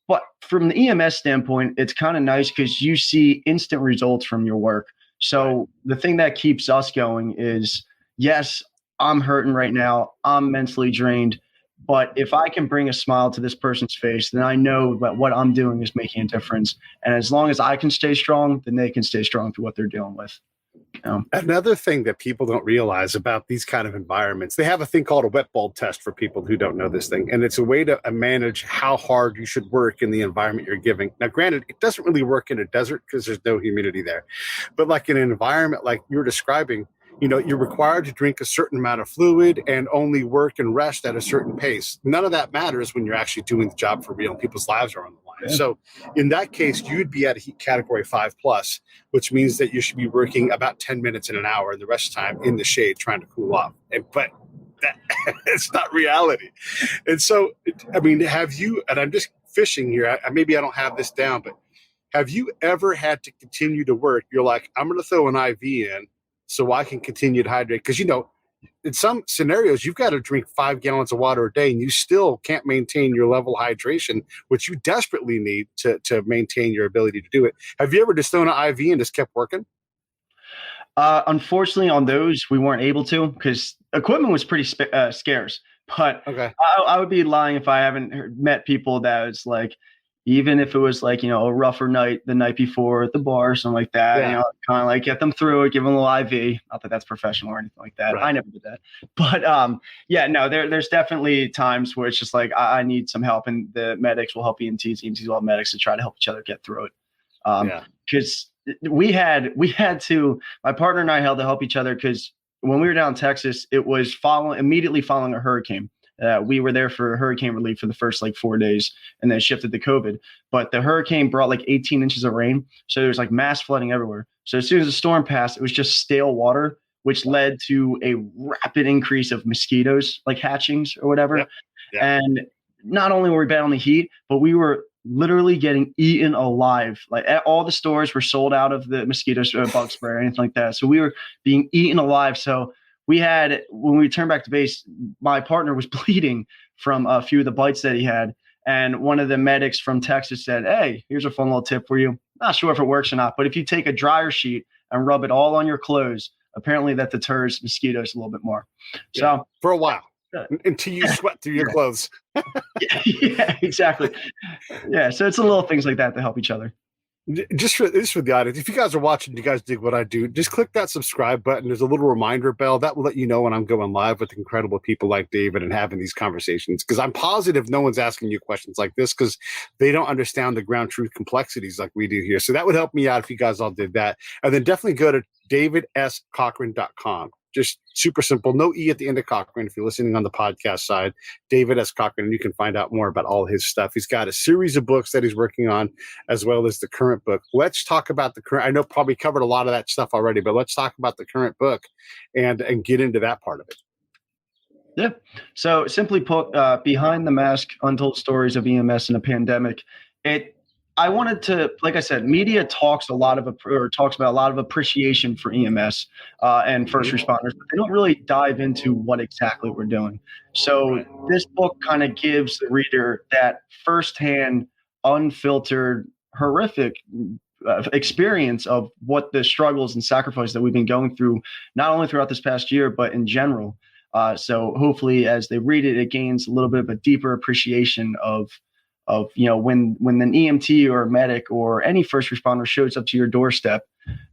But from the EMS standpoint, it's kind of nice because you see instant results from your work. So the thing that keeps us going is, yes, I'm hurting right now. I'm mentally drained. But if I can bring a smile to this person's face, then I know that what I'm doing is making a difference. And as long as I can stay strong, then they can stay strong through what they're dealing with. Another thing that people don't realize about these kind of environments, they have a thing called a wet bulb test for people who don't know this thing. And it's a way to manage how hard you should work in the environment you're giving. Now, granted, it doesn't really work in a desert because there's no humidity there. But like in an environment like you're describing, you're required to drink a certain amount of fluid and only work and rest at a certain pace. None of that matters when you're actually doing the job for real and people's lives are on the line. Yeah. So in that case, you'd be at a heat category 5+, which means that you should be working about 10 minutes in an hour and the rest of the time in the shade trying to cool off. But it's not reality. And so, I mean, have you, and I'm just fishing here, maybe I don't have this down, but have you ever had to continue to work? You're like, I'm going to throw an IV in so I can continue to hydrate. Because, in some scenarios, you've got to drink 5 gallons of water a day and you still can't maintain your level of hydration, which you desperately need to maintain your ability to do it. Have you ever just thrown an IV and just kept working? Unfortunately, on those, we weren't able to because equipment was pretty scarce. But okay. I would be lying if I haven't met people that it's like, even if it was like, a rougher night the night before at the bar or something like that, kind of like get them through it, give them a little IV. Not that that's professional or anything like that. Right. I never did that. But there's definitely times where it's just like, I need some help and the medics will help EMTs will help medics to try to help each other get through it. Because we had to, my partner and I had to help each other because when we were down in Texas, it was immediately following a hurricane. We were there for hurricane relief for the first 4 days and then shifted to COVID. But the hurricane brought 18 inches of rain. So there was mass flooding everywhere. So as soon as the storm passed, it was just stale water, which led to a rapid increase of mosquitoes, hatchings or whatever. Yep. Yep. And not only were we battling the heat, but we were literally getting eaten alive. All the stores were sold out of the mosquito bug spray or anything like that. So we were being eaten alive. So when we returned back to base, my partner was bleeding from a few of the bites that he had. And one of the medics from Texas said, "Hey, here's a fun little tip for you. Not sure if it works or not, but if you take a dryer sheet and rub it all on your clothes, apparently that deters mosquitoes a little bit more. So for a while, until you sweat through your clothes. yeah, exactly. Yeah, so it's the little things like that to help each other. Just for the audience, if you guys are watching, you guys dig what I do, just click that subscribe button. There's a little reminder bell that will let you know when I'm going live with incredible people like David and having these conversations, because I'm positive no one's asking you questions like this because they don't understand the ground truth complexities like we do here. So that would help me out if you guys all did that. And then definitely go to davidscochran.com. Just super simple. No E at the end of Cochran. If you're listening on the podcast side, David S. Cochran, and you can find out more about all his stuff. He's got a series of books that he's working on, as well as the current book. Let's talk about the current. I know probably covered a lot of that stuff already, but let's talk about the current book and get into that part of it. Yeah. So simply put, Behind the Mask, Untold Stories of EMS in a Pandemic. I wanted to, like I said, media talks about a lot of appreciation for EMS and first responders, but they don't really dive into what exactly we're doing. So this book kind of gives the reader that firsthand, unfiltered, horrific experience of what the struggles and sacrifice that we've been going through, not only throughout this past year, but in general. So hopefully as they read it, it gains a little bit of a deeper appreciation of when an EMT or a medic or any first responder shows up to your doorstep,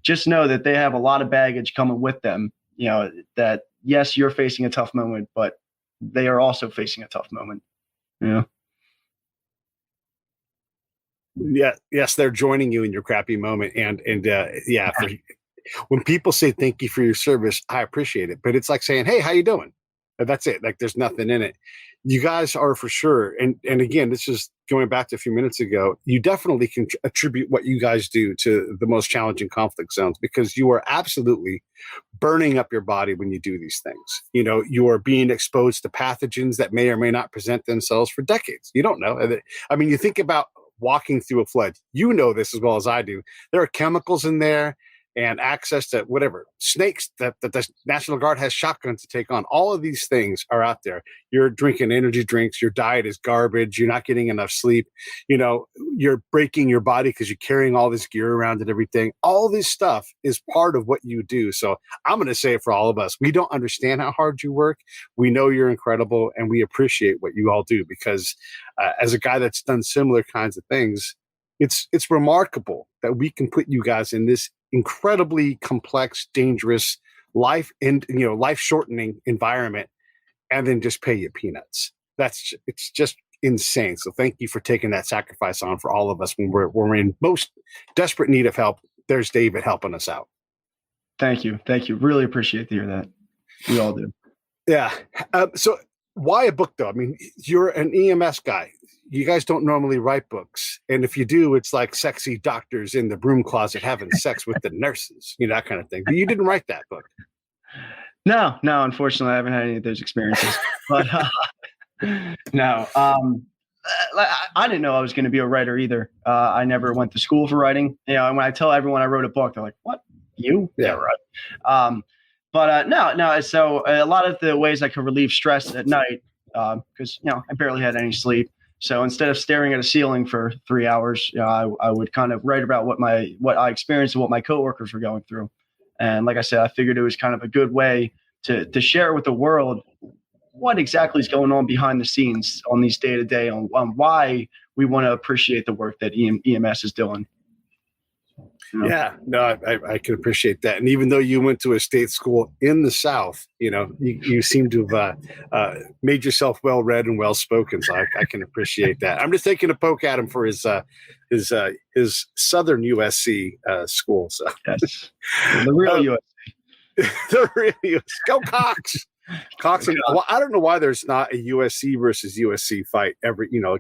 just know that they have a lot of baggage coming with them. That yes, you're facing a tough moment, but they are also facing a tough moment. Yeah. Yeah. Yes, they're joining you in your crappy moment, when people say thank you for your service, I appreciate it. But it's like saying, hey, how you doing? And that's it. Like there's nothing in it. You guys are for sure. And again, this is going back to a few minutes ago. You definitely can attribute what you guys do to the most challenging conflict zones, because you are absolutely burning up your body when you do these things. You are being exposed to pathogens that may or may not present themselves for decades. You don't know. I mean, you think about walking through a flood. You know this as well as I do. There are chemicals in there and access to whatever snakes that the National Guard has shotguns to take on. All of these things are out there. You're drinking energy drinks. Your diet is garbage. You're not getting enough sleep. You're breaking your body because you're carrying all this gear around and everything. All this stuff is part of what you do. So I'm going to say it for all of us. We don't understand how hard you work. We know you're incredible, and we appreciate what you all do, because as a guy that's done similar kinds of things, it's remarkable that we can put you guys in this incredibly complex, dangerous life shortening environment, and then just pay you peanuts. It's just insane. So thank you for taking that sacrifice on for all of us when we're in most desperate need of help. There's David helping us out. Thank you. Really appreciate to hear that. We all do. Yeah. So why a book though? I mean, you're an EMS guy. You guys don't normally write books. And if you do, it's like sexy doctors in the broom closet having sex with the nurses, that kind of thing. But you didn't write that book. No, unfortunately, I haven't had any of those experiences. But no, I didn't know I was going to be a writer either. I never went to school for writing. And when I tell everyone I wrote a book, they're like, what? You? Yeah, right. No. So a lot of the ways I could relieve stress at night, because, I barely had any sleep. So instead of staring at a ceiling for 3 hours, I would kind of write about what I experienced and what my coworkers were going through. And like I said, I figured it was kind of a good way to share with the world what exactly is going on behind the scenes on these day-to-day, on why we want to appreciate the work that EMS is doing. Yeah, no, I can appreciate that. And even though you went to a state school in the South, you seem to have made yourself well-read and well-spoken. So I can appreciate that. I'm just taking a poke at him for his Southern USC school. So yes, the real USC. The real USC. Go Cox. Cox. Well, I don't know why there's not a USC versus USC fight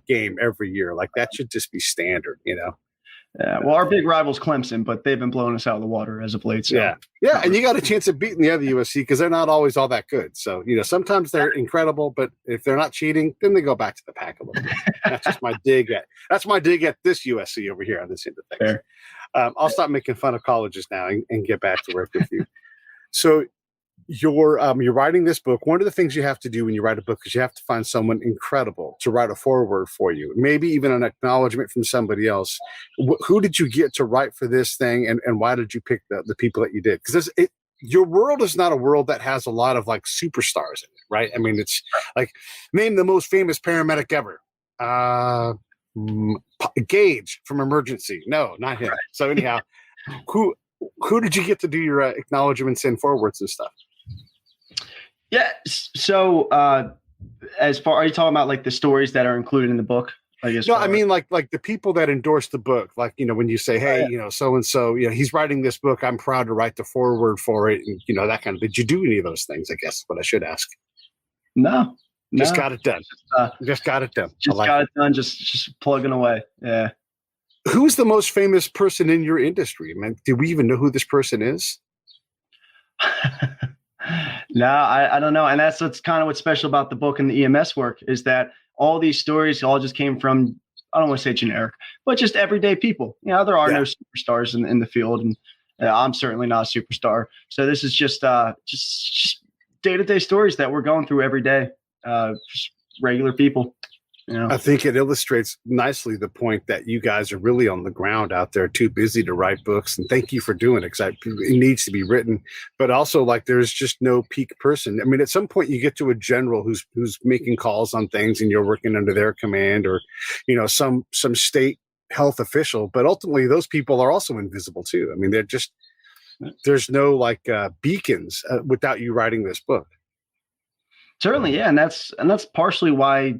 game every year. Like that should just be standard. Yeah, well, our big rival's Clemson, but they've been blowing us out of the water as of late. So. Yeah, and you got a chance of beating the other USC because they're not always all that good. So sometimes they're incredible, but if they're not cheating, then they go back to the pack a little bit. That's my dig at this USC over here on this end of things. I'll stop making fun of colleges now and get back to work with you. So you're writing this book. One of the things you have to do when you write a book is you have to find someone incredible to write a foreword for you, maybe even an acknowledgement from somebody else. Who did you get to write for this thing, and why did you pick the people that you did? Because your world is not a world that has a lot of like superstars in it, right? I mean, it's like name the most famous paramedic ever. Gage from Emergency. No, not him. Right. So anyhow, who did you get to do your acknowledgments and forwards and stuff? Yeah. So as far, are you talking about like the stories that are included in the book? No, I mean like the people that endorse the book, like, you know, when you say, hey, you know, so-and-so, you know, he's writing this book, I'm proud to write the foreword for it. And, you know, that kind of, did you do any of those things? I guess what I should ask. No. Just got it done. Just got it done. Just plugging away. Yeah. Who's the most famous person in your industry, man? Do we even know who this person is? No, I don't know. And that's what's kind of what's special about the book and the EMS work is that all these stories all just came from, I don't want to say generic, but just everyday people. You know, there are no superstars in the field, and I'm certainly not a superstar. So this is just day-to-day stories that we're going through every day. Just regular people. You know? I think it illustrates nicely the point that you guys are really on the ground out there, too busy to write books. And thank you for doing it, because it needs to be written. But also, like, there's just no peak person. I mean, at some point you get to a general who's making calls on things, and you're working under their command, or, you know, some state health official. But ultimately, those people are also invisible too. I mean, they're just, there's no like beacons without you writing this book. Certainly, yeah, and that's partially why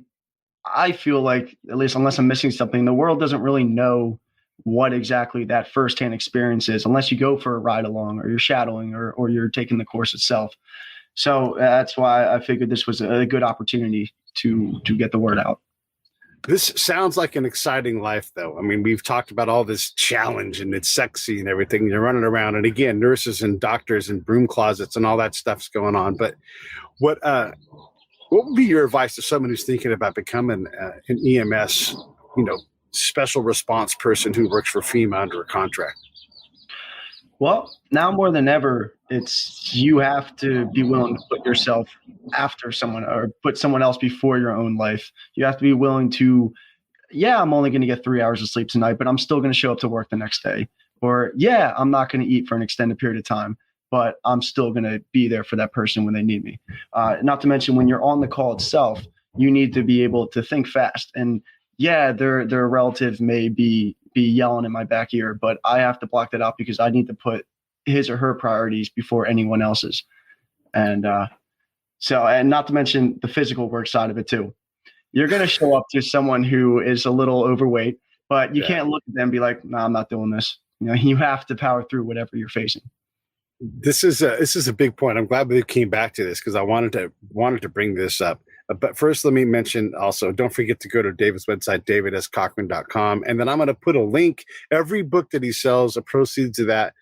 I feel like, at least unless I'm missing something, the world doesn't really know what exactly that firsthand experience is unless you go for a ride along, or you're shadowing, or you're taking the course itself. So that's why I figured this was a good opportunity to get the word out. This sounds like an exciting life, though. I mean, we've talked about all this challenge, and it's sexy and everything. You're running around, and again, nurses and doctors and broom closets and all that stuff's going on. But what would be your advice to someone who's thinking about becoming an EMS, you know, special response person who works for FEMA under a contract? Well, now more than ever, it's you have to be willing to put yourself after someone, or put someone else before your own life. You have to be willing to, I'm only going to get 3 hours of sleep tonight, but I'm still going to show up to work the next day. Or, I'm not going to eat for an extended period of time, but I'm still going to be there for that person when they need me. Not to mention, when you're on the call itself, you need to be able to think fast. And their relative may be yelling in my back ear, but I have to block that out because I need to put his or her priorities before anyone else's. And and not to mention the physical work side of it too. You're going to show up to someone who is a little overweight, but you can't look at them and be like, no, I'm not doing this. You know, you have to power through whatever you're facing. This is a big point. I'm glad we came back to this because I wanted to bring this up. But first, let me mention also, don't forget to go to David's website, davidscochran.com. And then I'm going to put a link. Every book that he sells, the proceeds of that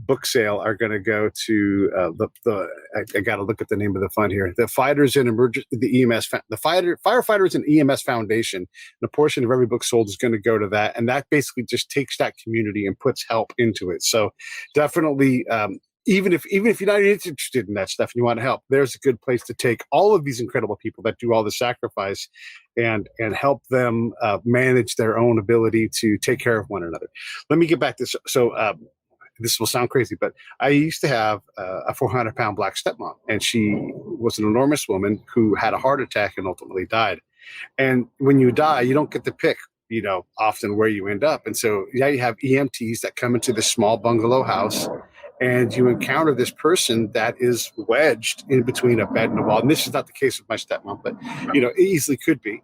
book sale are going to go to I got to look at the name of the fund here. The Fighters in Firefighters and EMS Foundation. And a portion of every book sold is going to go to that. And that basically just takes that community and puts help into it. So definitely, even if you're not interested in that stuff and you want to help, there's a good place to take all of these incredible people that do all the sacrifice and help them manage their own ability to take care of one another. Let me get back to this. So this will sound crazy, but I used to have a 400-pound black stepmom, and she was an enormous woman who had a heart attack and ultimately died. And when you die, you don't get to pick, you know, often where you end up. And so you have EMTs that come into this small bungalow house, and you encounter this person that is wedged in between a bed and a wall. And this is not the case with my stepmom, but, you know, it easily could be.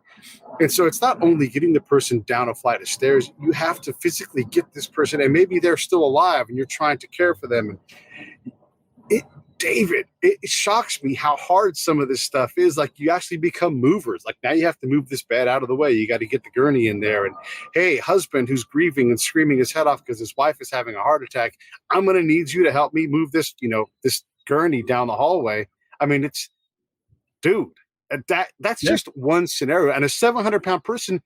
And so it's not only getting the person down a flight of stairs, you have to physically get this person, and maybe they're still alive and you're trying to care for them. And it shocks me how hard some of this stuff is. Like, you actually become movers. Like, now you have to move this bed out of the way. You got to get the gurney in there. And hey, husband who's grieving and screaming his head off because his wife is having a heart attack, I'm going to need you to help me move this, you know, this gurney down the hallway. I mean, that's just one scenario. And a 700-pound person,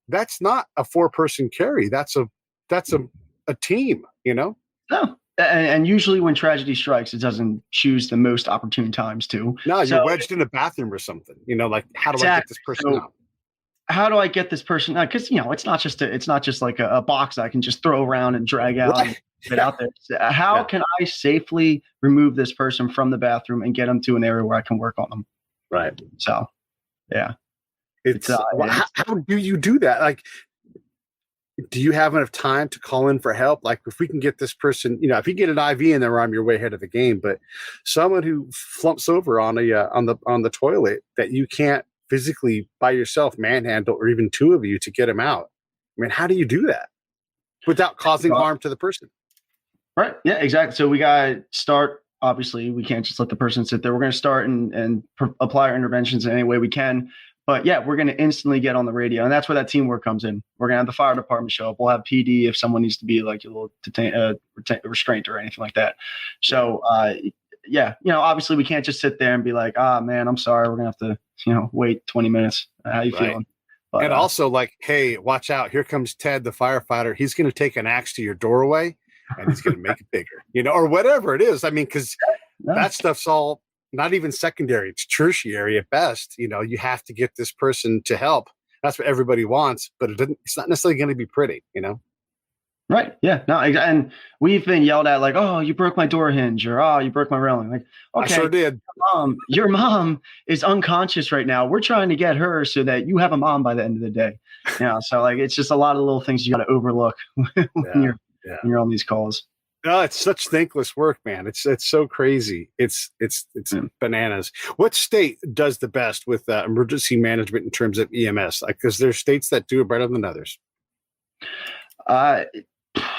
that's not a 4-person carry. That's a team, you know? No. And usually when tragedy strikes, it doesn't choose the most opportune times to. No, you're wedged in a bathroom or something. You know, like, how do I get this person out? How do I get this person out? Because, you know, it's not just like a box I can just throw around and drag out. Right. get out there. So how can I safely remove this person from the bathroom and get them to an area where I can work on them? Right. So, yeah. How do you do that? Like, do you have enough time to call in for help? Like, if we can get this person, if you get an IV in there, I'm your way ahead of the game. But someone who flumps over on the toilet that you can't physically by yourself manhandle, or even two of you to get them out. I mean, how do you do that without causing harm to the person? Right. Yeah, exactly. So we got to start. Obviously, we can't just let the person sit there. We're going to start and apply our interventions in any way we can. But yeah, we're going to instantly get on the radio. And that's where that teamwork comes in. We're going to have the fire department show up. We'll have PD if someone needs to be like a little restraint or anything like that. So, obviously we can't just sit there and be like, man, I'm sorry. We're going to have to, wait 20 minutes. How you feeling? But, and also like, hey, watch out. Here comes Ted, the firefighter. He's going to take an axe to your doorway and he's going to make it bigger, or whatever it is. I mean, because that stuff's all not even secondary. It's tertiary at best. You have to get this person to help. That's what everybody wants, but it's not necessarily going to be pretty, Right. Yeah. No. And we've been yelled at like, "Oh, you broke my door hinge," or "Oh, you broke my railing." Like, okay, I sure did. Your mom is unconscious right now. We're trying to get her so that you have a mom by the end of the day. So like, it's just a lot of little things you got to overlook when you're on these calls. No, it's such thankless work, man. It's so crazy. It's bananas. What state does the best with emergency management in terms of EMS? Like, because there's states that do it better than others.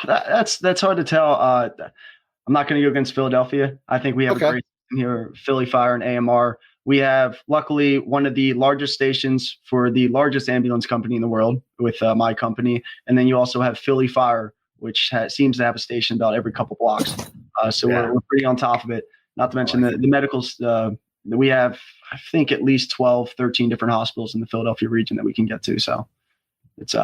That's hard to tell. I'm not going to go against Philadelphia. I think we have a great team here, Philly Fire and AMR. We have, luckily, one of the largest stations for the largest ambulance company in the world with my company. And then you also have Philly Fire, which seems to have a station about every couple blocks. We're pretty on top of it. Not to mention the medicals. We have, I think, at least 12, 13 different hospitals in the Philadelphia region that we can get to. So it's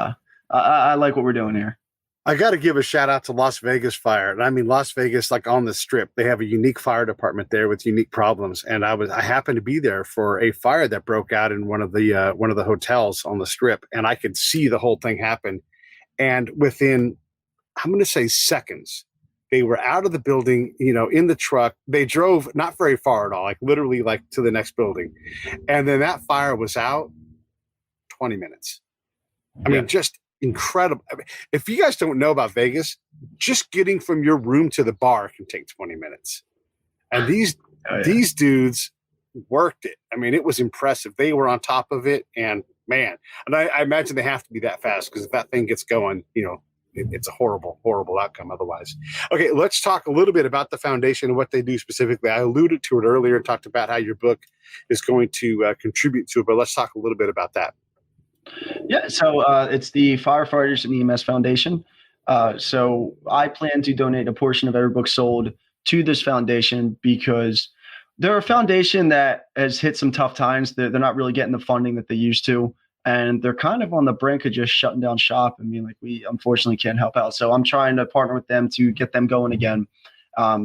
I like what we're doing here. I got to give a shout out to Las Vegas Fire. And I mean, Las Vegas, like on the Strip, they have a unique fire department there with unique problems. And I happened to be there for a fire that broke out in one of the hotels on the Strip. And I could see the whole thing happen. And within, I'm going to say seconds, they were out of the building, in the truck. They drove not very far at all, like literally like to the next building. And then that fire was out 20 minutes. I mean, just incredible. I mean, if you guys don't know about Vegas, just getting from your room to the bar can take 20 minutes. And these dudes worked it. I mean, it was impressive. They were on top of it, and man, and I imagine they have to be that fast, because if that thing gets going, it's a horrible, horrible outcome otherwise. Okay, let's talk a little bit about the foundation and what they do specifically. I alluded to it earlier and talked about how your book is going to contribute to it, but let's talk a little bit about that. Yeah, so it's the Firefighters and EMS Foundation. So I plan to donate a portion of every book sold to this foundation, because they're a foundation that has hit some tough times. They're not really getting the funding that they used to. And they're kind of on the brink of just shutting down shop and being like, we unfortunately can't help out. So I'm trying to partner with them to get them going again,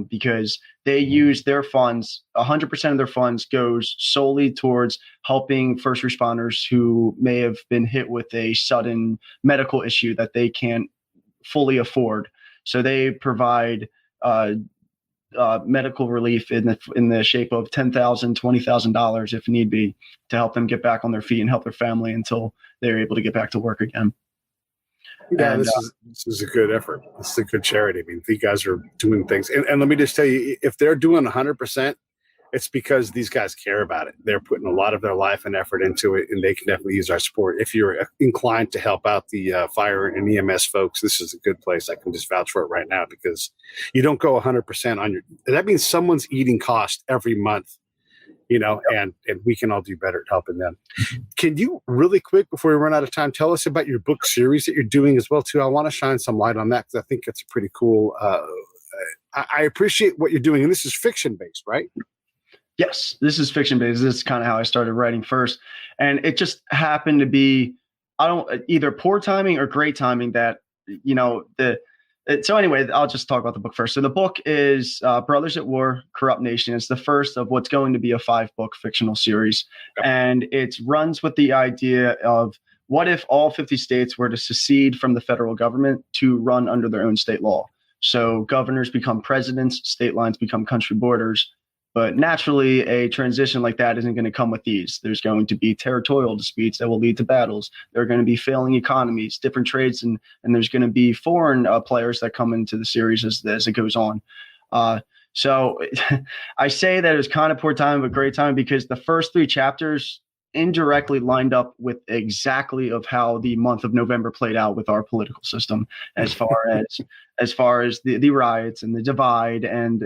because they use their funds. 100% of their funds goes solely towards helping first responders who may have been hit with a sudden medical issue that they can't fully afford. So they provide medical relief in the shape of $10,000, $20,000 if need be, to help them get back on their feet and help their family until they're able to get back to work again. Yeah, this is a good effort. This is a good charity. I mean, you guys are doing things. And let me just tell you, if they're doing 100%, it's because these guys care about it. They're putting a lot of their life and effort into it, and they can definitely use our support. If you're inclined to help out the fire and EMS folks, this is a good place. I can just vouch for it right now, because you don't go 100% on your – that means someone's eating cost every month, and we can all do better at helping them. Can you really quick, before we run out of time, tell us about your book series that you're doing as well, too? I want to shine some light on that, because I think it's a pretty cool I appreciate what you're doing. And this is fiction-based, right? Yes, this is fiction-based. This is kind of how I started writing first. And it just happened to be either poor timing or great timing that, so anyway, I'll just talk about the book first. So the book is Brothers at War, Corrupt Nation. It's the first of what's going to be a 5-book fictional series. Yep. And it runs with the idea of, what if all 50 states were to secede from the federal government to run under their own state law? So governors become presidents, state lines become country borders. But naturally, a transition like that isn't going to come with ease. There's going to be territorial disputes that will lead to battles. There are going to be failing economies, different trades, and there's going to be foreign players that come into the series as it goes on. So I say that it was kind of poor timing, but great timing, because the first 3 chapters indirectly lined up with exactly of how the month of November played out with our political system, as far as the riots and the divide and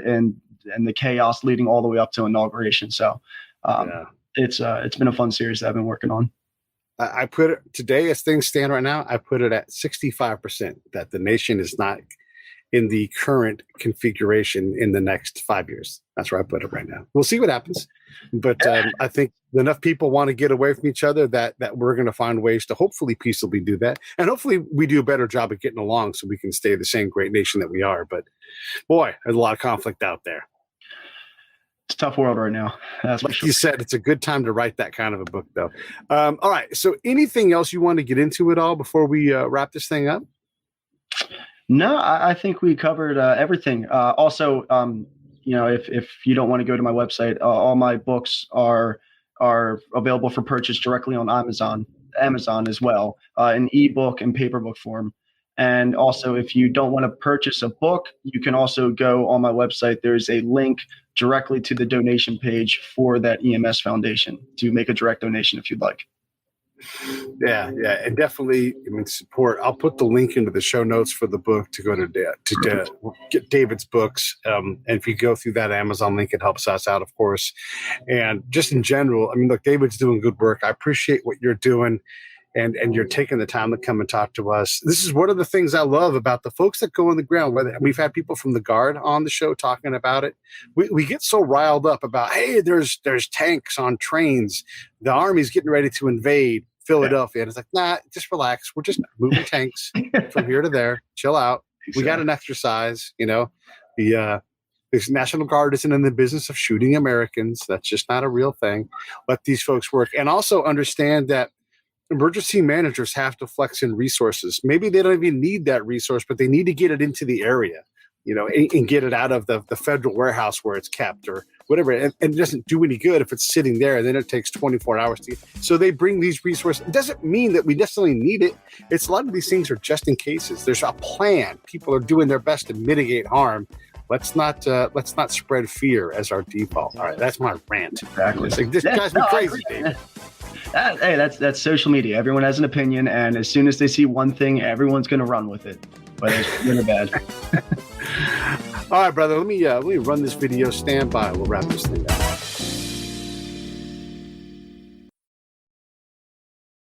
the chaos leading all the way up to inauguration. So it's been a fun series that I've been working on. I put it today, as things stand right now, I put it at 65% that the nation is not in the current configuration in the next 5 years. That's where I put it right now. We'll see what happens. But I think enough people want to get away from each other that we're going to find ways to hopefully peaceably do that. And hopefully we do a better job of getting along so we can stay the same great nation that we are. But boy, there's a lot of conflict out there. It's a tough world right now. That's like sure. You said, it's a good time to write that kind of a book, though. All right. So anything else you want to get into at all before we wrap this thing up? No, I think we covered everything. Also, if you don't want to go to my website, all my books are available for purchase directly on Amazon as well, in ebook and paper book form. And also, if you don't want to purchase a book, you can also go on my website. There's a link directly to the donation page for that EMS Foundation to make a direct donation if you'd like. Yeah, and definitely, support. I'll put the link into the show notes for the book to go to get David's books. And if you go through that Amazon link, it helps us out, of course. And just in general, look, David's doing good work. I appreciate what you're doing, and you're taking the time to come and talk to us. This is one of the things I love about the folks that go on the ground. We've had people from the Guard on the show talking about it. We get so riled up about, hey, there's tanks on trains. The Army's getting ready to invade Philadelphia. And it's like, nah, just relax. We're just moving tanks from here to there. Chill out. We got an exercise. The National Guard isn't in the business of shooting Americans. That's just not a real thing. Let these folks work. And also understand that emergency managers have to flex in resources. Maybe they don't even need that resource, but they need to get it into the area, and get it out of the federal warehouse where it's kept or whatever. And it doesn't do any good if it's sitting there. Then it takes 24 hours to get. So they bring these resources. It doesn't mean that we necessarily need it. It's a lot of these things are just in cases. There's a plan. People are doing their best to mitigate harm. Let's not spread fear as our default. All right, that's my rant. Exactly. It's like, this drives me crazy, Dave. Hey, that's social media. Everyone has an opinion, and as soon as they see one thing, everyone's going to run with it, whether it's good or bad. All right, brother. Let me run this video. Stand by. We'll wrap this thing up.